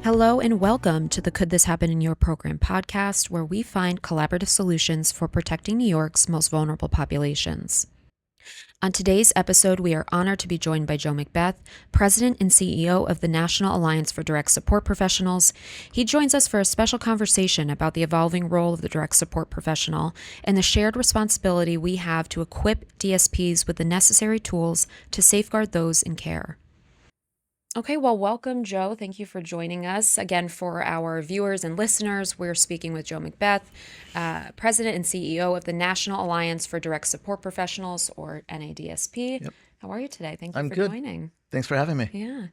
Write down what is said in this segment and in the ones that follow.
Hello and welcome to the Could This Happen in Your Program podcast, where we find collaborative solutions for protecting New York's most vulnerable populations. On today's episode, we are honored to be joined by Joe Macbeth, President and CEO of the National Alliance for Direct Support Professionals. He joins us for a special conversation about the evolving role of the direct support professional and the shared responsibility we have to equip DSPs with the necessary tools to safeguard those in care. Okay, well, welcome, Joe. Thank you for joining us. Again, for our viewers and listeners, we're speaking with Joe Macbeth, President and CEO of the National Alliance for Direct Support Professionals, or NADSP. Yep. How are you today? Thank you I'm for good. joining. Thanks for having me. Yeah.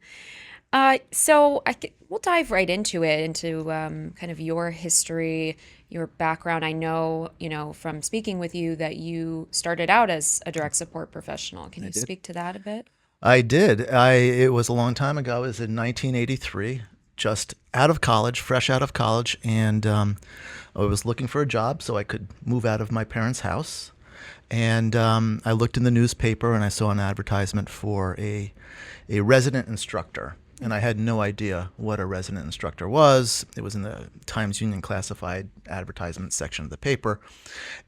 We'll dive right into it, into kind of your history, your background. I know, from speaking with you that you started out as a direct support professional. Can you speak to that a bit? I did. It was a long time ago. It was in 1983, just out of college, fresh out of college, and I was looking for a job so I could move out of my parents' house. And I looked in the newspaper and I saw an advertisement for a resident instructor. And I had no idea what a resident instructor was. It was in the Times Union classified advertisement section of the paper.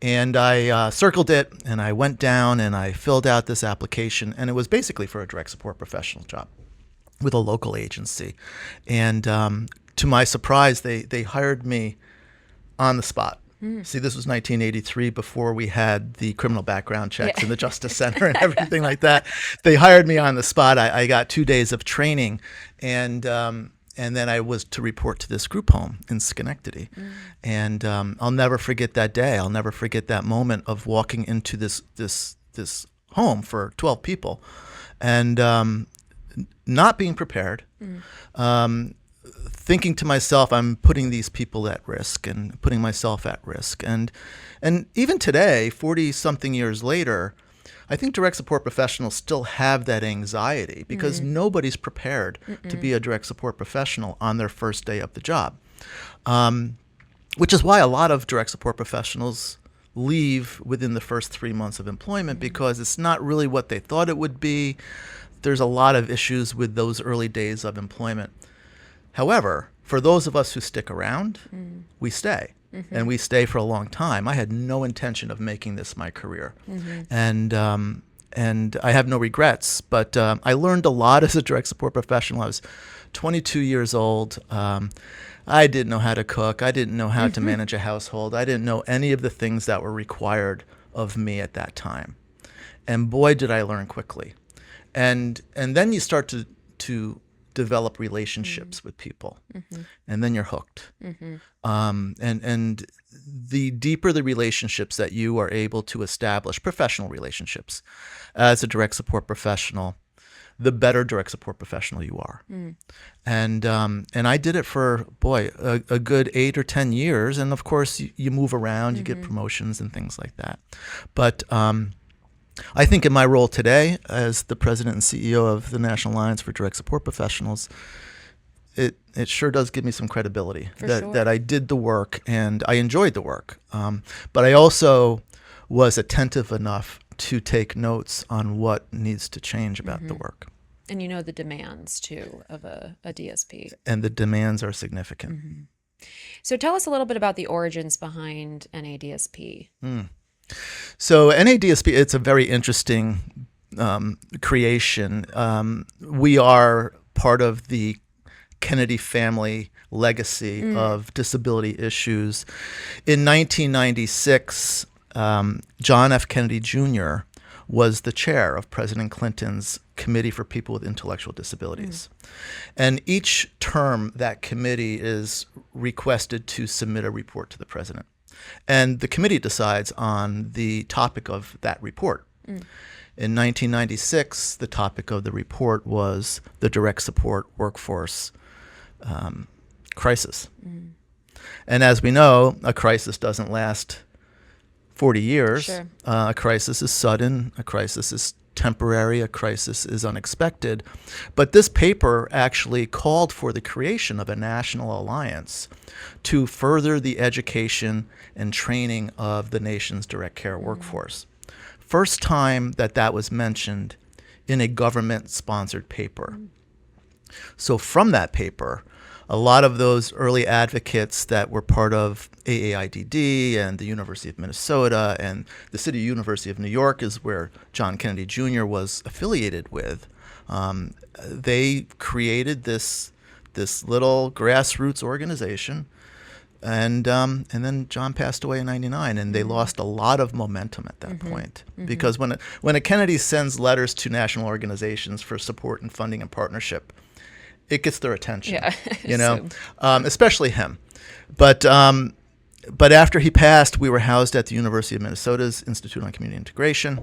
And I circled it and I went down and I filled out this application. And it was basically for a direct support professional job with a local agency. And to my surprise, they hired me on the spot. See, this was 1983, before we had the criminal background checks in the Justice Center and everything like that. They hired me on the spot. I got 2 days of training, and then I was to report to this group home in Schenectady. And I'll never forget that day. I'll never forget that moment of walking into this home for 12 people, and not being prepared. Thinking to myself, I'm putting these people at risk and putting myself at risk. And even today, 40-something years later, I think direct support professionals still have that anxiety because nobody's prepared to be a direct support professional on their first day of the job, which is why a lot of direct support professionals leave within the first 3 months of employment because it's not really what they thought it would be. There's a lot of issues with those early days of employment. However, for those of us who stick around, we stay, and we stay for a long time. I had no intention of making this my career, and I have no regrets. But I learned a lot as a direct support professional. I was 22 years old. I didn't know how to cook. I didn't know how to manage a household. I didn't know any of the things that were required of me at that time. And boy, did I learn quickly. And then you start to develop relationships with people, and then you're hooked. And the deeper the relationships that you are able to establish, professional relationships, as a direct support professional, the better direct support professional you are. And I did it for, a good 8 or 10 years. And of course, you move around, you get promotions and things like that. But I think in my role today as the president and CEO of the National Alliance for Direct Support Professionals, it sure does give me some credibility that I did the work and I enjoyed the work. But I also was attentive enough to take notes on what needs to change about the work. And you know the demands, too, of a DSP. And the demands are significant. So tell us a little bit about the origins behind NADSP. So NADSP, it's a very interesting creation. We are part of the Kennedy family legacy of disability issues. In 1996, John F. Kennedy Jr. was the chair of President Clinton's Committee for People with Intellectual Disabilities. And each term, that committee is requested to submit a report to the president. And the committee decides on the topic of that report. In 1996, the topic of the report was the direct support workforce crisis. And as we know, a crisis doesn't last 40 years. Sure. A crisis is sudden. A crisis is temporary. A crisis is unexpected. But this paper actually called for the creation of a national alliance to further the education and training of the nation's direct care workforce. First time that was mentioned in a government-sponsored paper. So from that paper, a lot of those early advocates that were part of AAIDD and the University of Minnesota and the City University of New York is where John Kennedy Jr. was affiliated with. They created this little grassroots organization, and then John passed away in '99, and they lost a lot of momentum at that point. Because when a Kennedy sends letters to national organizations for support and funding and partnership, it gets their attention. Yeah, Especially him. But after he passed, we were housed at the University of Minnesota's Institute on Community Integration,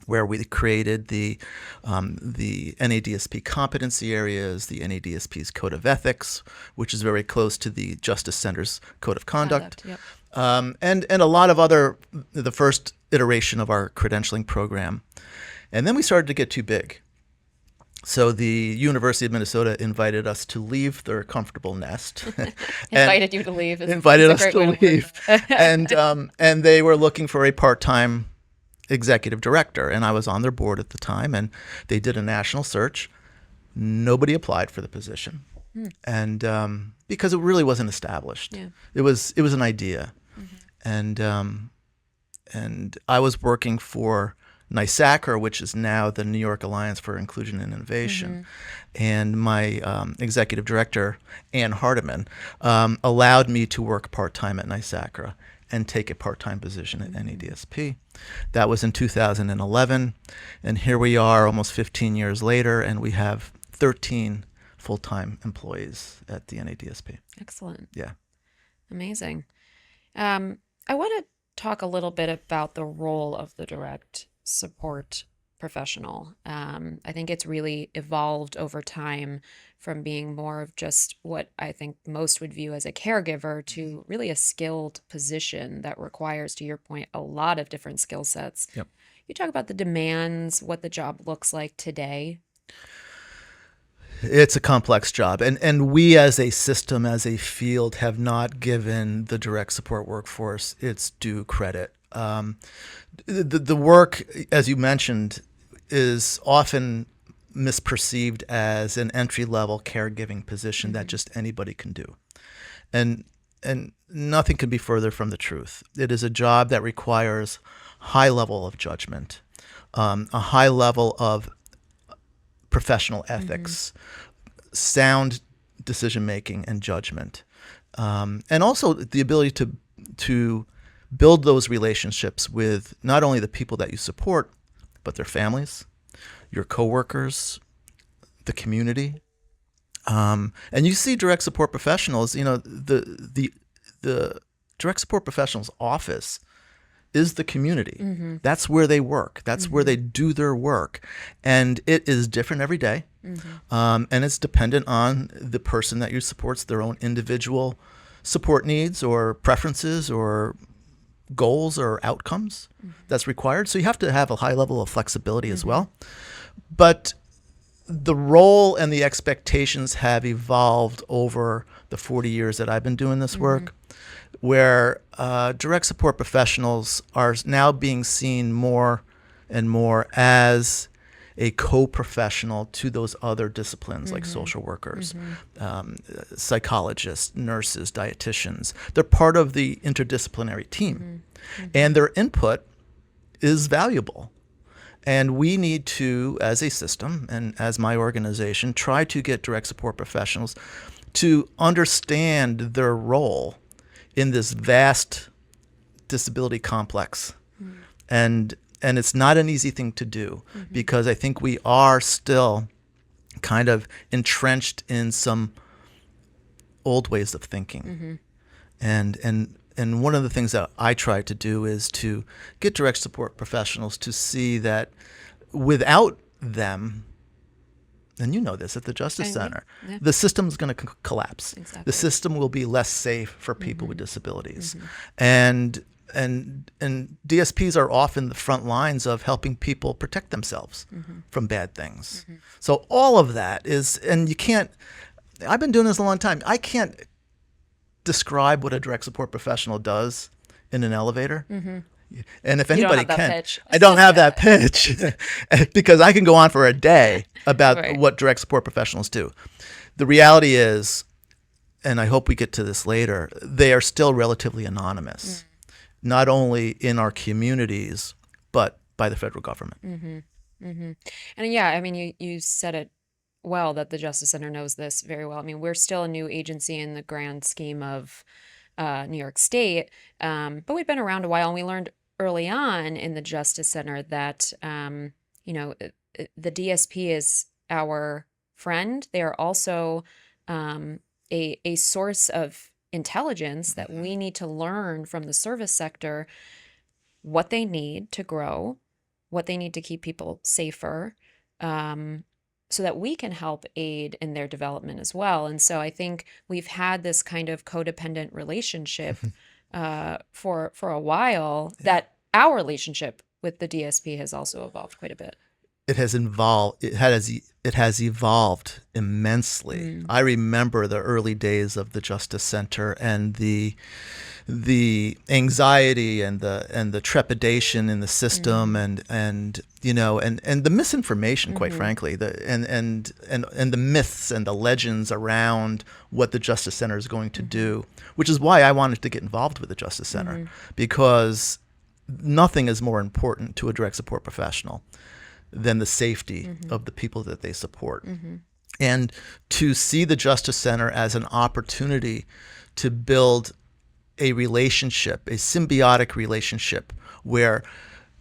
where we created the NADSP competency areas, the NADSP's Code of Ethics, which is very close to the Justice Center's Code of Conduct, yep. And a lot of the first iteration of our credentialing program. And then we started to get too big. So the University of Minnesota invited us to leave their comfortable nest. Invited you to leave. Invited us to leave. And they were looking for a part-time executive director, and I was on their board at the time, and they did a national search. Nobody applied for the position, and because it really wasn't established. Yeah. It was an idea, and I was working for NYSACR, which is now the New York Alliance for Inclusion and Innovation, and my executive director, Ann Hardiman, allowed me to work part-time at NYSACR and take a part-time position at NADSP. That was in 2011, and here we are almost 15 years later, and we have 13 full-time employees at the NADSP. Excellent. Yeah. Amazing. I want to talk a little bit about the role of the direct support professional. I think it's really evolved over time from being more of just what I think most would view as a caregiver to really a skilled position that requires, to your point, a lot of different skill sets. Yep. You talk about the demands, what the job looks like today. It's a complex job, and we as a system, as a field, have not given the direct support workforce its due credit. The work, as you mentioned, is often misperceived as an entry-level caregiving position that just anybody can do. And nothing could be further from the truth. It is a job that requires high level of judgment, a high level of professional ethics, sound decision-making and judgment, and also the ability to build those relationships with not only the people that you support, but their families, your coworkers, the community. And you see direct support professionals, the direct support professionals office is the community. That's where they work. That's where they do their work. And it is different every day. And it's dependent on the person that you support's their own individual support needs or preferences or goals or outcomes that's required. So you have to have a high level of flexibility as well. But the role and the expectations have evolved over the 40 years that I've been doing this work, where direct support professionals are now being seen more and more as a co-professional to those other disciplines like social workers, psychologists, nurses, dietitians. They're part of the interdisciplinary team, and their input is valuable. And we need to, as a system and as my organization, try to get direct support professionals to understand their role in this vast disability complex. And it's not an easy thing to do because I think we are still kind of entrenched in some old ways of thinking. And one of the things that I try to do is to get direct support professionals to see that without them, and you know this at the Justice Center, the system is going to collapse. Exactly. The system will be less safe for people with disabilities. And DSPs are often the front lines of helping people protect themselves from bad things. So all of that is, and you can't, I've been doing this a long time. I can't describe what a direct support professional does in an elevator. And if anybody can, I don't have that pitch because I can go on for a day about what direct support professionals do. The reality is and I hope we get to this later, they are still relatively anonymous, not only in our communities, but by the federal government. And yeah, I mean, you said it well that the Justice Center knows this very well. I mean, we're still a new agency in the grand scheme of New York State, but we've been around a while, and we learned early on in the Justice Center that the DSP is our friend. They are also a source of intelligence that we need to learn from the service sector what they need to grow, what they need to keep people safer, so that we can help aid in their development as well. And so I think we've had this kind of codependent relationship for a while, that our relationship with the DSP has also evolved quite a bit. It has evolved. It has evolved immensely. I remember the early days of the Justice Center and the anxiety and the trepidation in the system and the misinformation, quite frankly, and the myths and the legends around what the Justice Center is going to do, which is why I wanted to get involved with the Justice Center, because nothing is more important to a direct support professional than the safety of the people that they support. And to see the Justice Center as an opportunity to build a relationship, a symbiotic relationship where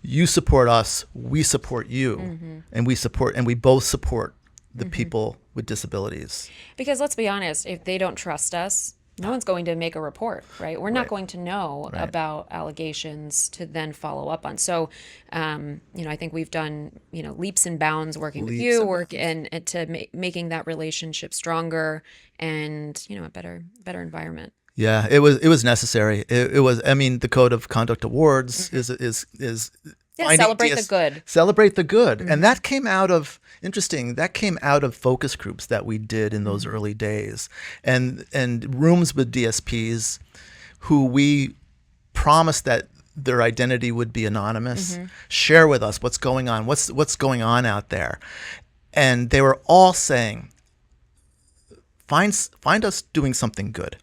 you support us, we support you, and we both support the people with disabilities. Because let's be honest, if they don't trust us, no one's going to make a report, right? We're not going to know about allegations to then follow up on. So, I think we've done, leaps and bounds working with you, and to making that relationship stronger and, a better environment. Yeah, it was necessary. It was. I mean, the Code of Conduct Awards is celebrate the good. Celebrate the good, and that came out of focus groups that we did in those early days, and rooms with DSPs, who we promised that their identity would be anonymous. Share with us what's going on. What's going on out there, and they were all saying, find us doing something good.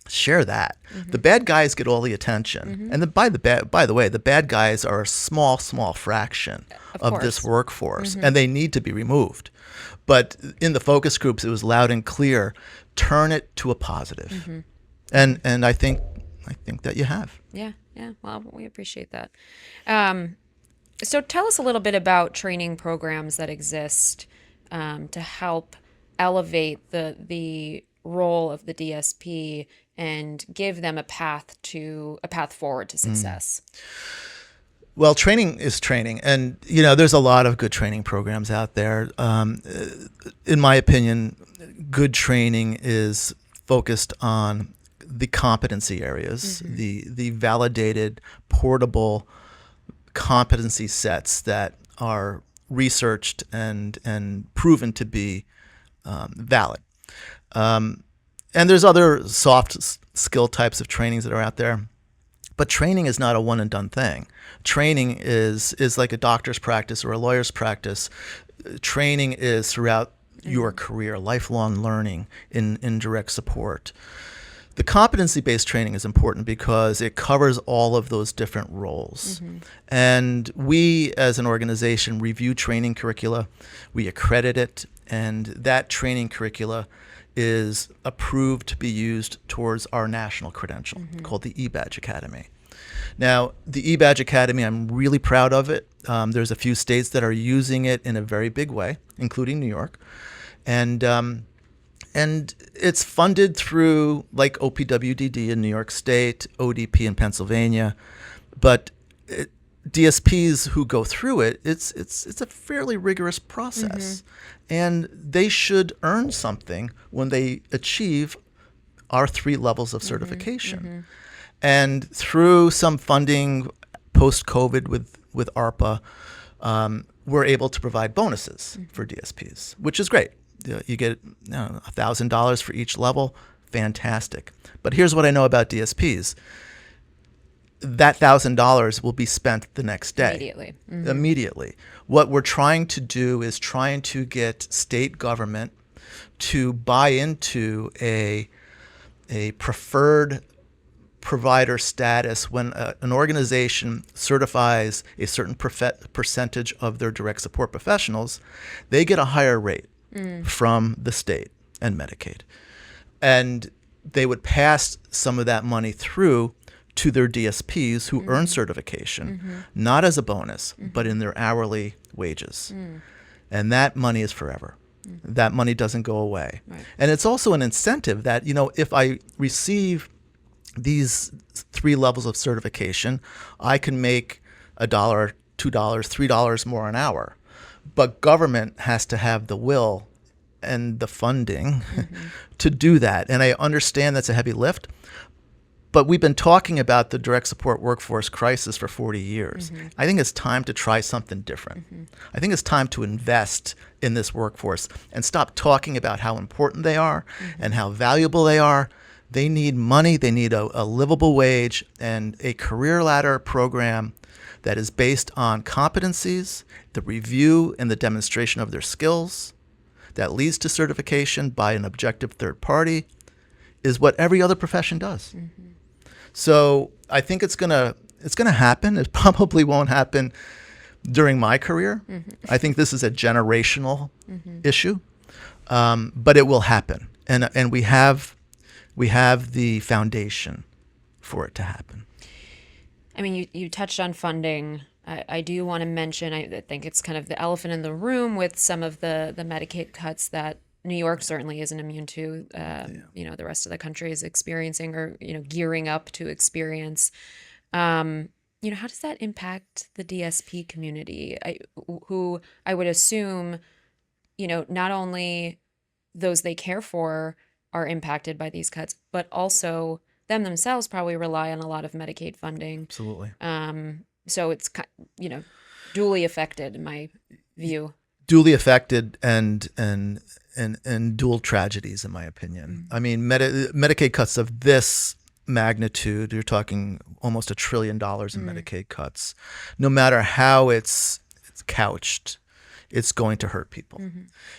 Share that. The bad guys get all the attention, and by the way, the bad guys are a small fraction of this workforce, and they need to be removed. But in the focus groups, it was loud and clear: turn it to a positive. And I think that you have. Yeah. Well, we appreciate that. So tell us a little bit about training programs that exist to help elevate the role of the DSP and give them a path forward to success. Well, training is training, and there's a lot of good training programs out there. In my opinion, good training is focused on the competency areas, the validated, portable competency sets that are researched and proven to be valid. And there's other soft skill types of trainings that are out there. But training is not a one and done thing. Training is like a doctor's practice or a lawyer's practice. Training is throughout your career, lifelong learning in direct support. The competency-based training is important because it covers all of those different roles. And we, as an organization, review training curricula. We accredit it, and that training curricula is approved to be used towards our national credential called the eBadge Academy. Now, the eBadge Academy, I'm really proud of it. There's a few states that are using it in a very big way, including New York. And it's funded through like OPWDD in New York State, ODP in Pennsylvania. But DSPs who go through it, it's a fairly rigorous process. And they should earn something when they achieve our 3 levels of certification. And through some funding post-COVID with ARPA, we're able to provide bonuses for DSPs, which is great. You get $1,000 for each level. Fantastic. But here's what I know about DSPs. That $1,000 will be spent the next day. Immediately. What we're trying to do is trying to get state government to buy into a a preferred provider status when an organization certifies a certain percentage of their direct support professionals, they get a higher rate from the state and Medicaid. And they would pass some of that money through to their DSPs who earn certification, not as a bonus, but in their hourly wages. And that money is forever. That money doesn't go away. Right. And it's also an incentive that, if I receive these 3 levels of certification, I can make $1, $2, $3 more an hour. But government has to have the will and the funding to do that. And I understand that's a heavy lift, but we've been talking about the direct support workforce crisis for 40 years. I think it's time to try something different. I think it's time to invest in this workforce and stop talking about how important they are and how valuable they are. They need money, they need a livable wage, and a career ladder program that is based on competencies, the review and the demonstration of their skills, that leads to certification by an objective third party, is what every other profession does. So I think it's gonna happen. It probably won't happen during my career. I think this is a generational issue, but it will happen, and we have the foundation for it to happen. I mean, you touched on funding. I do want to mention, I think it's kind of the elephant in the room with some of the Medicaid cuts that New York certainly isn't immune to. The rest of the country is experiencing or, gearing up to experience. How does that impact the DSP community? Who I would assume, not only those they care for are impacted by these cuts, but also them themselves probably rely on a lot of Medicaid funding. Absolutely. So it's, duly affected in my view. Duly affected and dual tragedies, in my opinion. I mean, Medicaid cuts of this magnitude, you're talking almost $1 trillion in Medicaid cuts. No matter how it's couched, it's going to hurt people.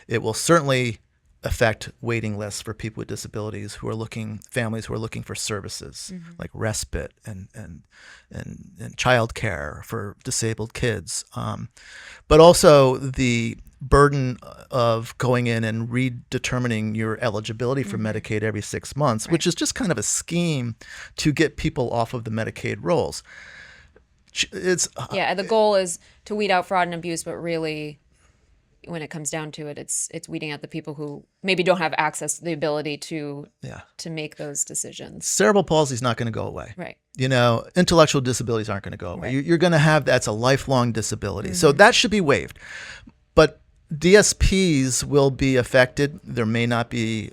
It will certainly affect waiting lists for people with disabilities families who are looking for services like respite and child care for disabled kids. But also the burden of going in and redetermining your eligibility for Medicaid every 6 months, which is just kind of a scheme to get people off of the Medicaid rolls. The goal is to weed out fraud and abuse, but really, when it comes down to it, it's weeding out the people who maybe don't have access to the ability to make those decisions. Cerebral palsy is not going to go away. Right. Intellectual disabilities aren't going to go away. Right. You're going to have that's a lifelong disability. So that should be waived. But DSPs will be affected. There may not be,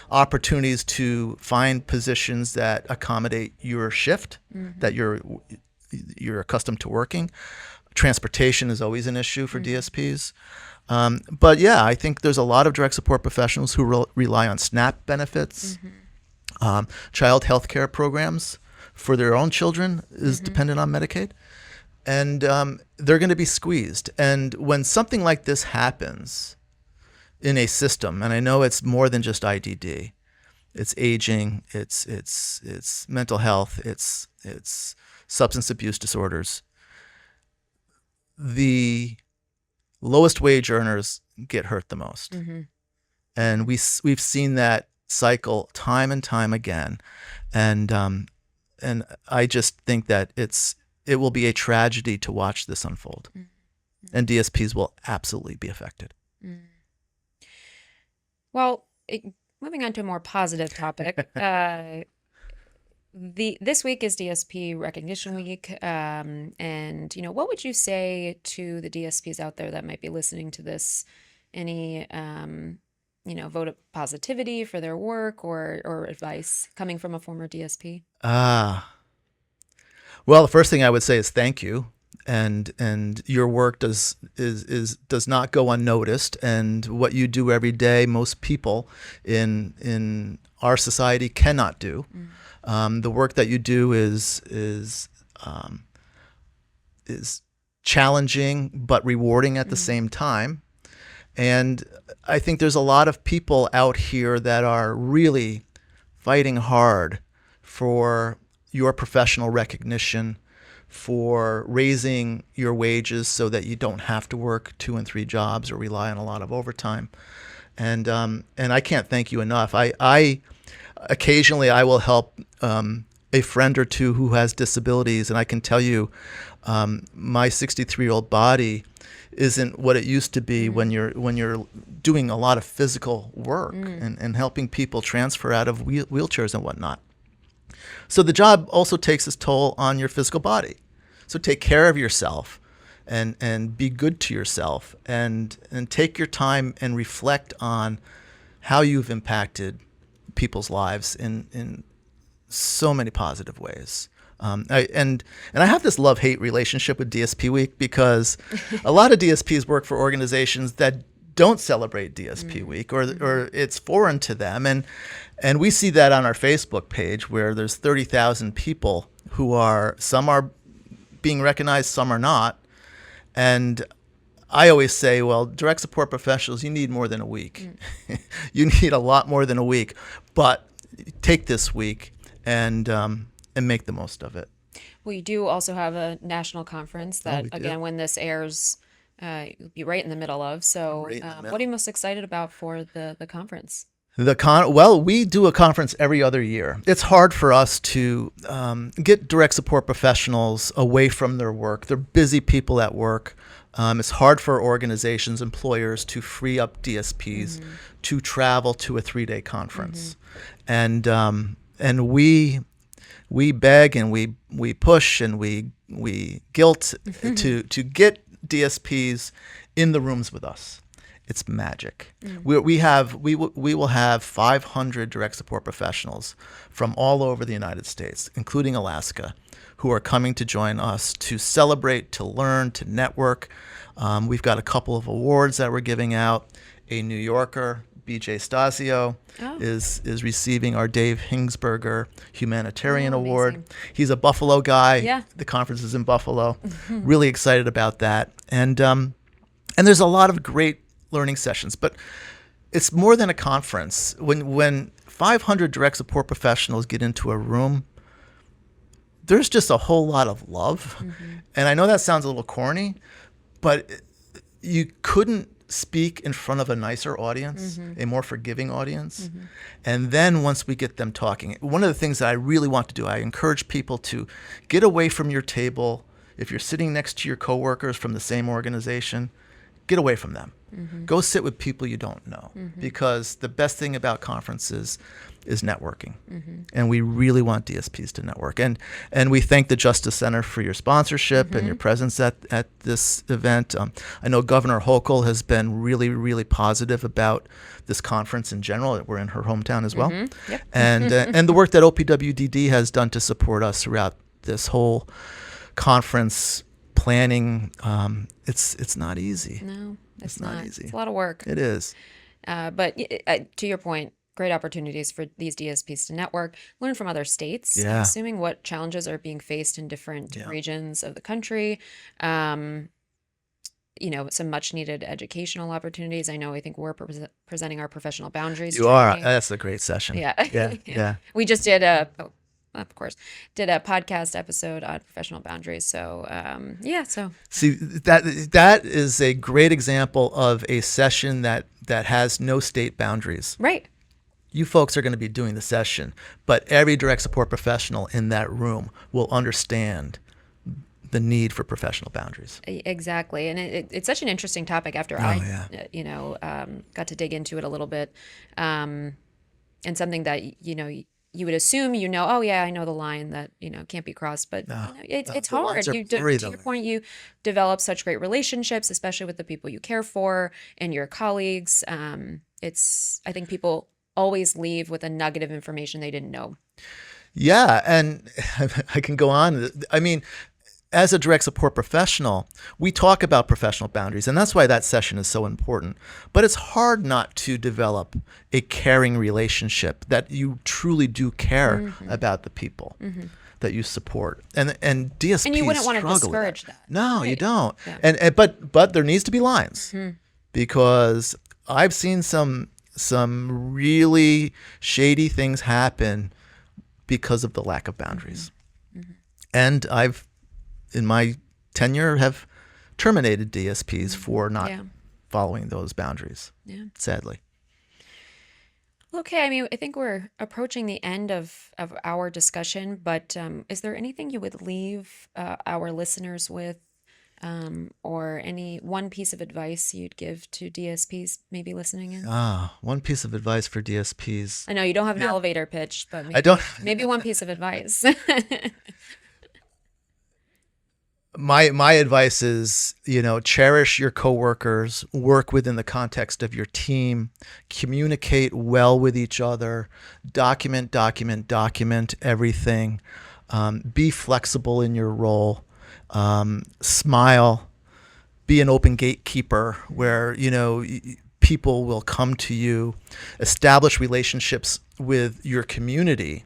opportunities to find positions that accommodate your shift that you're accustomed to working. Transportation is always an issue for DSPs. But yeah, I think there's a lot of direct support professionals who rely on SNAP benefits. Child health care programs for their own children is dependent on Medicaid. And they're going to be squeezed. And when something like this happens in a system, and I know it's more than just IDD, it's aging, it's mental health, it's substance abuse disorders, the lowest wage earners get hurt the most. And we've seen that cycle time and time again. And I just think that it will be a tragedy to watch this unfold. And DSPs will absolutely be affected. Well, moving on to a more positive topic, this week is DSP Recognition Week, and what would you say to the DSPs out there that might be listening to this? Any vote of positivity for their work or advice coming from a former DSP? Well, the first thing I would say is thank you, and your work does not go unnoticed, and what you do every day, most people in our society cannot do. The work that you do is challenging but rewarding at the same time, And I think there's a lot of people out here that are really fighting hard for your professional recognition, for raising your wages so that you don't have to work 2 and 3 jobs or rely on a lot of overtime. And I can't thank you enough. I occasionally I will help a friend or two who has disabilities, and I can tell you, my 63-year-old body isn't what it used to be when you're doing a lot of physical work and helping people transfer out of wheelchairs and whatnot. So the job also takes its toll on your physical body. So take care of yourself and be good to yourself and take your time and reflect on how you've impacted people's lives in so many positive ways. I have this love-hate relationship with DSP Week because a lot of DSPs work for organizations that don't celebrate DSP Week or it's foreign to them. And we see that on our Facebook page where there's 30,000 people who some are being recognized, some are not. And I always say, well, direct support professionals, you need more than a week. You need a lot more than a week. But take this week and make the most of it. Well, you do also have a national conference that, again, when this airs, you'll be right in the middle of. So what are you most excited about for the conference? Well, we do a conference every other year. It's hard for us to get direct support professionals away from their work. They're busy people at work. It's hard for organizations, employers to free up DSPs to travel to a 3-day conference. And we beg and we push and we guilt to get DSPs in the rooms with us. It's magic. We will have 500 direct support professionals from all over the United States, including Alaska, who are coming to join us to celebrate, to learn, to network. We've got a couple of awards that we're giving out. A New Yorker, BJ Stasio, is receiving our Dave Hingsberger Humanitarian Award. He's a Buffalo guy. Yeah. The conference is in Buffalo. Really excited about that. And there's a lot of great learning sessions, but it's more than a conference. When 500 direct support professionals get into a room, there's just a whole lot of love. And I know that sounds a little corny, but you couldn't speak in front of a nicer audience, a more forgiving audience. And then once we get them talking, one of the things that I really want to do, I encourage people to get away from your table. If you're sitting next to your coworkers from the same organization, get away from them. Go sit with people you don't know, because the best thing about conferences is networking. And we really want DSPs to network. And we thank the Justice Center for your sponsorship and your presence at this event. I know Governor Hochul has been really, really positive about this conference in general. We're in her hometown as well. Yep. And the work that OPWDD has done to support us throughout this whole conference planning. It's not easy. No, it's not easy. It's a lot of work. It is. But to your point, great opportunities for these DSPs to network, learn from other states, assuming what challenges are being faced in different regions of the country. Some much needed educational opportunities. I think we're presenting our professional boundaries. You are. That's a great session. Yeah. We just did a podcast episode on professional boundaries. So, See, that is a great example of a session that has no state boundaries. Right. You folks are going to be doing the session, but every direct support professional in that room will understand the need for professional boundaries. Exactly. And it's such an interesting topic after I got to dig into it a little bit. And something that, you would assume, I know the line that, can't be crossed, but it's hard. To your point, you develop such great relationships, especially with the people you care for and your colleagues. I think people always leave with a nugget of information they didn't know. Yeah. And I can go on. I mean, as a direct support professional, we talk about professional boundaries, and that's why that session is so important. But it's hard not to develop a caring relationship that you truly do care about the people that you support. And DSPs and you wouldn't want to struggle discourage with that. No, Right. you don't. Yeah. And but there needs to be lines. because I've seen some really shady things happen because of the lack of boundaries. Mm-hmm. And I've, in my tenure, have terminated DSPs for not Yeah. following those boundaries, Yeah. sadly. Okay, I mean, I think we're approaching the end of our discussion, but is there anything you would leave our listeners with, or any one piece of advice you'd give to DSPs maybe listening in? One piece of advice for DSPs. I know you don't have an Yeah. elevator pitch, but I don't. maybe one piece of advice. My advice is, cherish your coworkers, work within the context of your team, communicate well with each other, document everything, be flexible in your role, smile, be an open gatekeeper where, people will come to you, establish relationships with your community.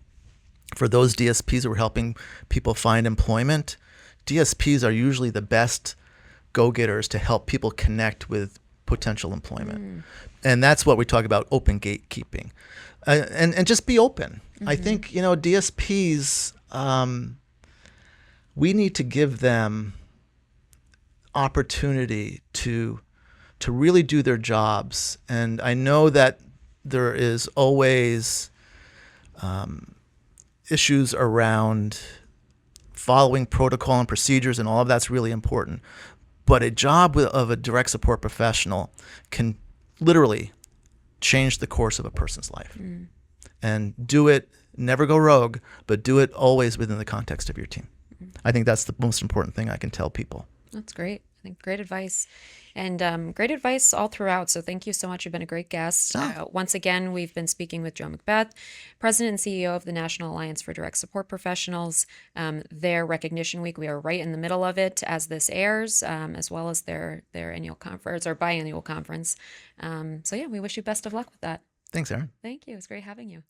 For those DSPs who are helping people find employment, DSPs are usually the best go-getters to help people connect with potential employment. And that's what we talk about, open gatekeeping. And just be open. I think, DSPs, we need to give them opportunity to really do their jobs. And I know that there is always issues around following protocol and procedures, and all of that's really important. But a job of a direct support professional can literally change the course of a person's life. And do it, never go rogue, but do it always within the context of your team. I think that's the most important thing I can tell people. That's great. I think great advice, and great advice all throughout. So thank you so much. You've been a great guest. Once again, we've been speaking with Joe Macbeth, President and CEO of the National Alliance for Direct Support Professionals. Their recognition week, we are right in the middle of it as this airs, as well as their annual conference or biannual conference. So yeah, we wish you best of luck with that. Thanks, Aaron. Thank you. It was great having you.